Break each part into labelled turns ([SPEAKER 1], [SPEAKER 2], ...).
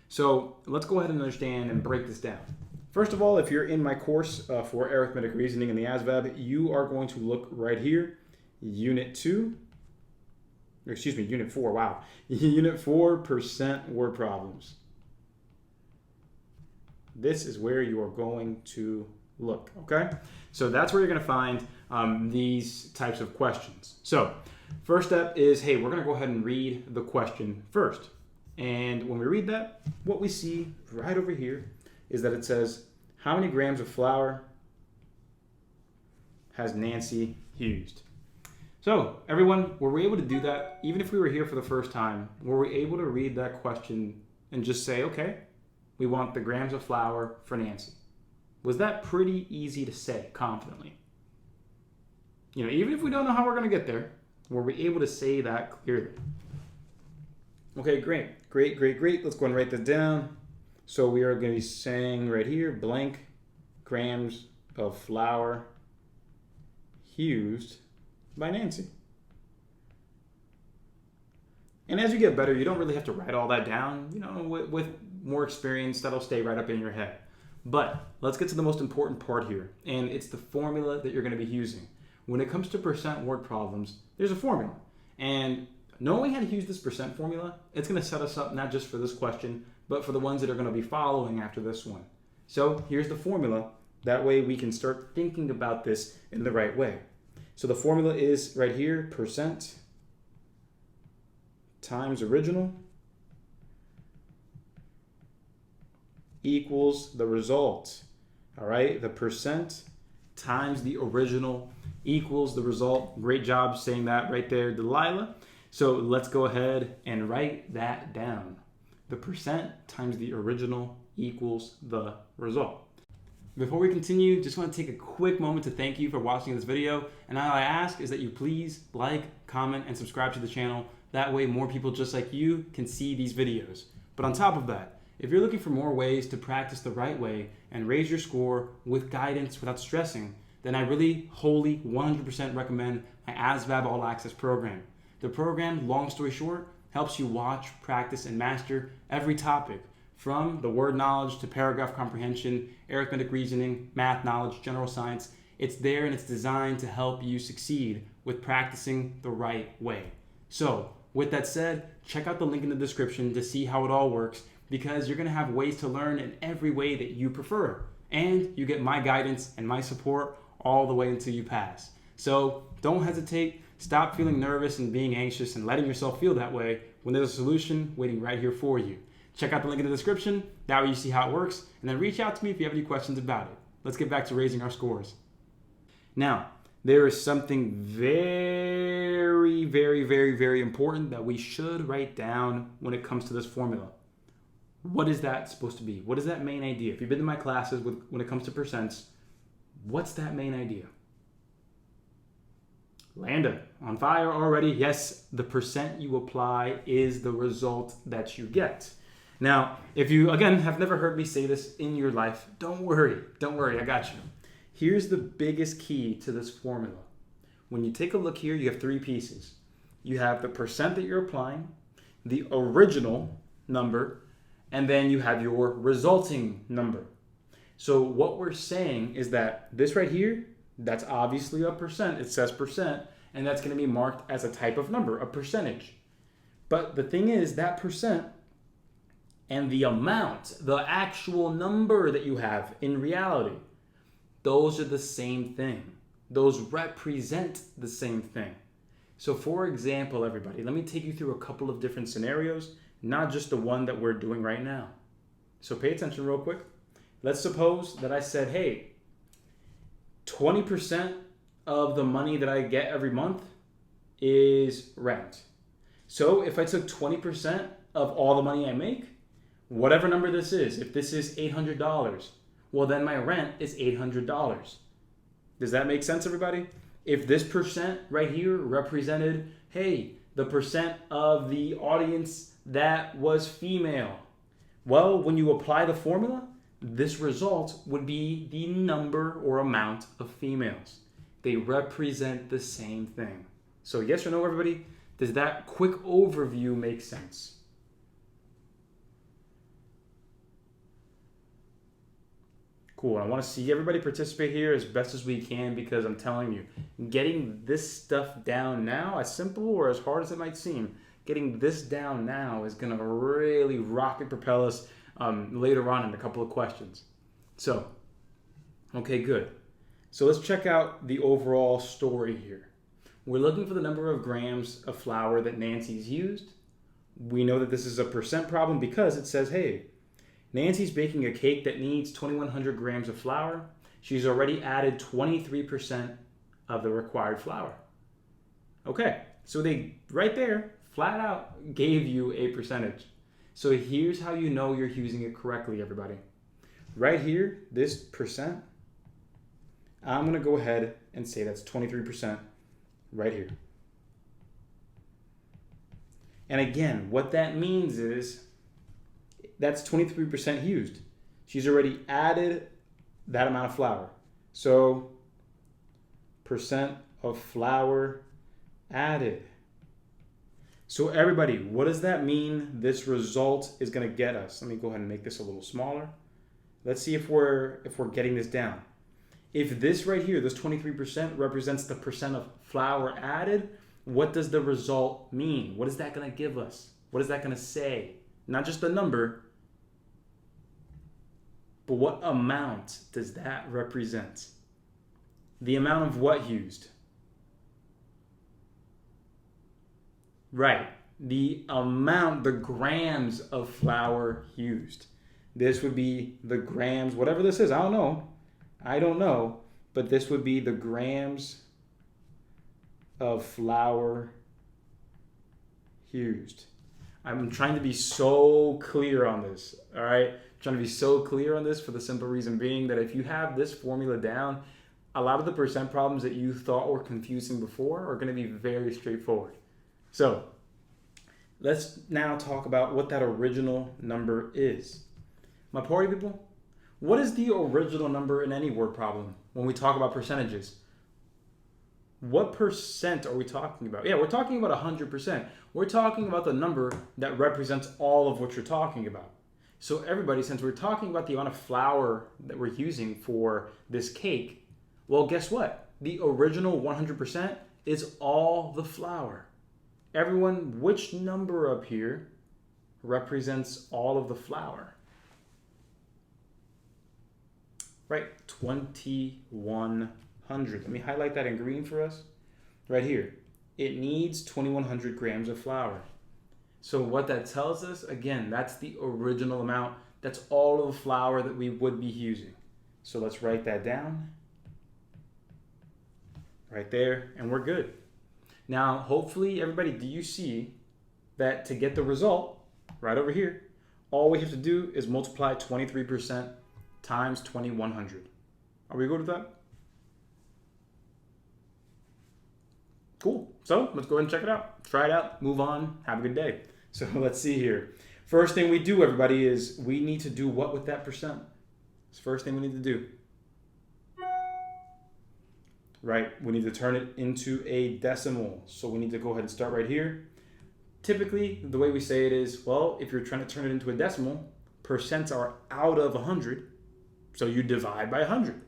[SPEAKER 1] So let's go ahead and understand and break this down. First of all, if you're in my course for Arithmetic Reasoning in the ASVAB, you are going to look right here, Unit 4, wow. Unit 4, percent word problems. This is where you are going to look, okay? So that's where you're gonna find these types of questions. So first step is, hey, we're gonna go ahead and read the question first. And when we read that, what we see right over here is that it says, how many grams of flour has Nancy used? So everyone, were we able to do that? Even if we were here for the first time, were we able to read that question and just say, okay, we want the grams of flour for Nancy? Was that pretty easy to say confidently? You know, even if we don't know how we're going to get there, were we able to say that clearly? Okay, great. Let's go and write this down. So we are going to be saying right here, blank grams of flour used by Nancy. And as you get better, you don't really have to write all that down. You know, with more experience, that'll stay right up in your head. But let's get to the most important part here, and it's the formula that you're going to be using. When it comes to percent word problems, there's a formula. And knowing how to use this percent formula, it's going to set us up not just for this question, but for the ones that are going to be following after this one. So here's the formula. That way we can start thinking about this in the right way. So the formula is right here, percent times original equals the result. All right, the percent times the original equals the result. Great job saying that right there, Delilah. So let's go ahead and write that down. The percent times the original equals the result. Before we continue, just want to take a quick moment to thank you for watching this video. And all I ask is that you please like, comment, and subscribe to the channel. That way more people just like you can see these videos. But on top of that, if you're looking for more ways to practice the right way and raise your score with guidance without stressing, then I really wholly 100% recommend my ASVAB All-Access Program. The program, long story short, helps you watch, practice, and master every topic, from the word knowledge to paragraph comprehension, arithmetic reasoning, math knowledge, general science. It's there and it's designed to help you succeed with practicing the right way. So with that said, check out the link in the description to see how it all works, because you're gonna have ways to learn in every way that you prefer. And you get my guidance and my support all the way until you pass. So don't hesitate. Stop feeling nervous and being anxious and letting yourself feel that way when there's a solution waiting right here for you. Check out the link in the description. That way you see how it works. And then reach out to me if you have any questions about it. Let's get back to raising our scores. Now, there is something very, very, very, very important that we should write down when it comes to this formula. What is that supposed to be? What is that main idea? If you've been to my classes when it comes to percents, what's that main idea? Landa, on fire already. Yes, the percent you apply is the result that you get. Now, if you, again, have never heard me say this in your life, don't worry, I got you. Here's the biggest key to this formula. When you take a look here, you have three pieces. You have the percent that you're applying, the original number, and then you have your resulting number. So what we're saying is that this right here, that's obviously a percent. It says percent, and that's going to be marked as a type of number, a percentage. But the thing is, that percent and the amount, the actual number that you have in reality, those are the same thing. Those represent the same thing. So for example, everybody, let me take you through a couple of different scenarios, not just the one that we're doing right now. So pay attention real quick. Let's suppose that I said, hey, 20% of the money that I get every month is rent. So if I took 20% of all the money I make, whatever number this is, if this is $800, well then my rent is $800. Does that make sense, everybody? If this percent right here represented, hey, the percent of the audience that was female, well, when you apply the formula, this result would be the number or amount of females. They represent the same thing. So yes or no, everybody? Does that quick overview make sense? Cool. I want to see everybody participate here as best as we can, because I'm telling you, getting this stuff down now, as simple or as hard as it might seem, getting this down now is going to really rocket propel us later on in a couple of questions. So, okay, good. So let's check out the overall story here. We're looking for the number of grams of flour that Nancy's used. We know that this is a percent problem because it says, hey, Nancy's baking a cake that needs 2,100 grams of flour. She's already added 23% of the required flour. Okay, so they right there, flat out, gave you a percentage. So here's how you know you're using it correctly, everybody. Right here, this percent, I'm going to go ahead and say that's 23% right here. And again, what that means is that's 23% used. She's already added that amount of flour. So percent of flour added. So everybody, what does that mean this result is going to get us? Let me go ahead and make this a little smaller. Let's see if we're getting this down. If this right here, this 23% represents the percent of flour added, what does the result mean? What is that going to give us? What is that going to say? Not just the number, but what amount does that represent? The amount of what used? Right, the amount, the grams of flour used. This would be the grams, whatever this is, I don't know, but this would be the grams of flour used. I'm trying to be so clear on this, all right? Trying to be so clear on this for the simple reason being that if you have this formula down, a lot of the percent problems that you thought were confusing before are going to be very straightforward. So let's now talk about what that original number is. My party people, what is the original number in any word problem when we talk about percentages? What percent are we talking about? Yeah, we're talking about 100%. We're talking about the number that represents all of what you're talking about. So everybody, since we're talking about the amount of flour that we're using for this cake, well, guess what? The original 100% is all the flour. Everyone, which number up here represents all of the flour? Right, 2,100. Let me highlight that in green for us. Right here, it needs 2,100 grams of flour. So what that tells us, again, that's the original amount. That's all of the flour that we would be using. So let's write that down. Right there, and we're good. Now, hopefully, everybody, do you see that to get the result, right over here, all we have to do is multiply 23% times 2,100. Are we good with that? Cool. So let's go ahead and check it out. Try it out. Move on. Have a good day. So let's see here. First thing we do, everybody, is we need to do what with that percent? It's the first thing we need to do. Right. We need to turn it into a decimal. So we need to go ahead and start right here. Typically, the way we say it is, well, if you're trying to turn it into a decimal, percents are out of 100. So you divide by 100.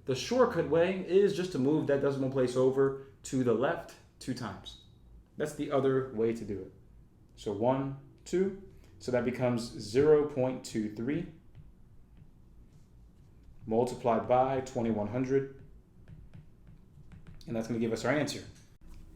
[SPEAKER 1] The shortcut way is just to move that decimal place over to the left 2 times. That's the other way to do it. So 1, 2. So that becomes 0.23 multiplied by 2,100. And that's going to give us our answer.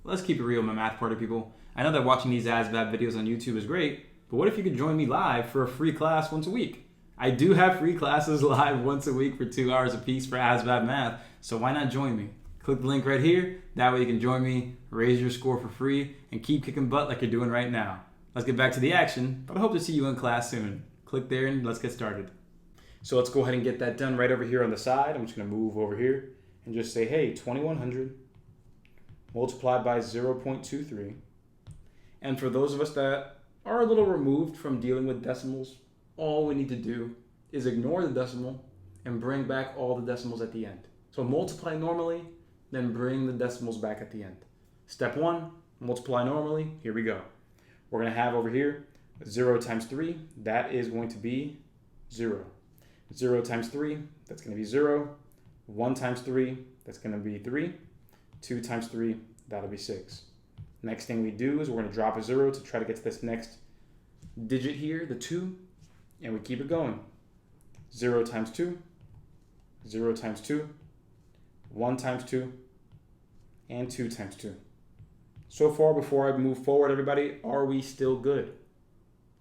[SPEAKER 1] Let's keep it real, my math party people. I know that watching these ASVAB videos on YouTube is great, but what if you could join me live for a free class once a week? I do have free classes live once a week for 2 hours apiece for ASVAB Math, so why not join me? Click the link right here. That way you can join me, raise your score for free, and keep kicking butt like you're doing right now. Let's get back to the action, but I hope to see you in class soon. Click there and let's get started. So let's go ahead and get that done right over here on the side. I'm just going to move over here and just say, hey, 2,100 multiplied by 0.23. And for those of us that are a little removed from dealing with decimals, all we need to do is ignore the decimal and bring back all the decimals at the end. So multiply normally, then bring the decimals back at the end. Step 1, multiply normally. Here we go. We're going to have over here 0 times 3. That is going to be 0. 0 times 3, that's going to be 0. 1 times 3, that's going to be 3. 2 times 3, that'll be 6. Next thing we do is we're going to drop a 0 to try to get to this next digit here, the 2, and we keep it going. 0 times 2, 0 times 2, 1 times 2, and 2 times 2. So far, before I move forward, everybody, are we still good?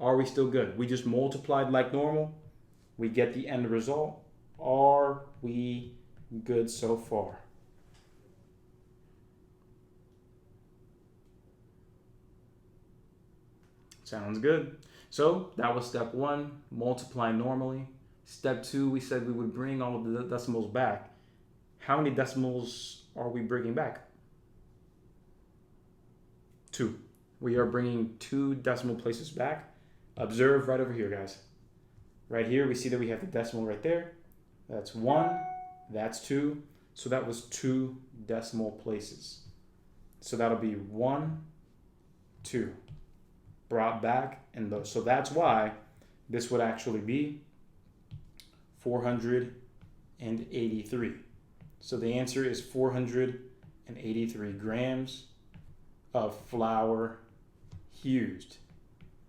[SPEAKER 1] Are we still good? We just multiplied like normal. We get the end result. Are we good so far? Sounds good. So that was step 1, multiply normally. Step 2, we said we would bring all of the decimals back. How many decimals are we bringing back? 2. We are bringing 2 decimal places back. Observe right over here, guys. Right here, we see that we have the decimal right there. That's 1, that's 2. So that was 2 decimal places. So that'll be 1, 2. Brought back, and those. So that's why this would actually be 483. So the answer is 483 grams of flour used.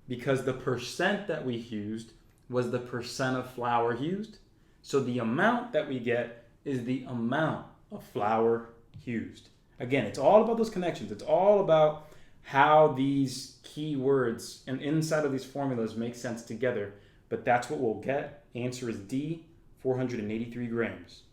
[SPEAKER 1] Because the percent that we used was the percent of flour used. So the amount that we get is the amount of flour used. Again, it's all about those connections. It's all about how these keywords and inside of these formulas make sense together. But that's what we'll get. Answer is D, 483 grams.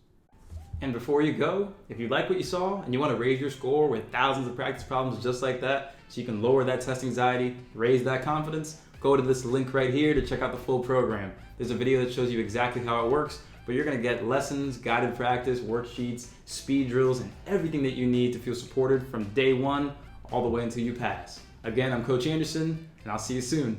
[SPEAKER 1] And before you go, if you like what you saw and you want to raise your score with thousands of practice problems just like that, so you can lower that test anxiety, raise that confidence, go to this link right here to check out the full program. There's a video that shows you exactly how it works, but you're going to get lessons, guided practice, worksheets, speed drills, and everything that you need to feel supported from day 1 all the way until you pass. Again, I'm Coach Anderson, and I'll see you soon.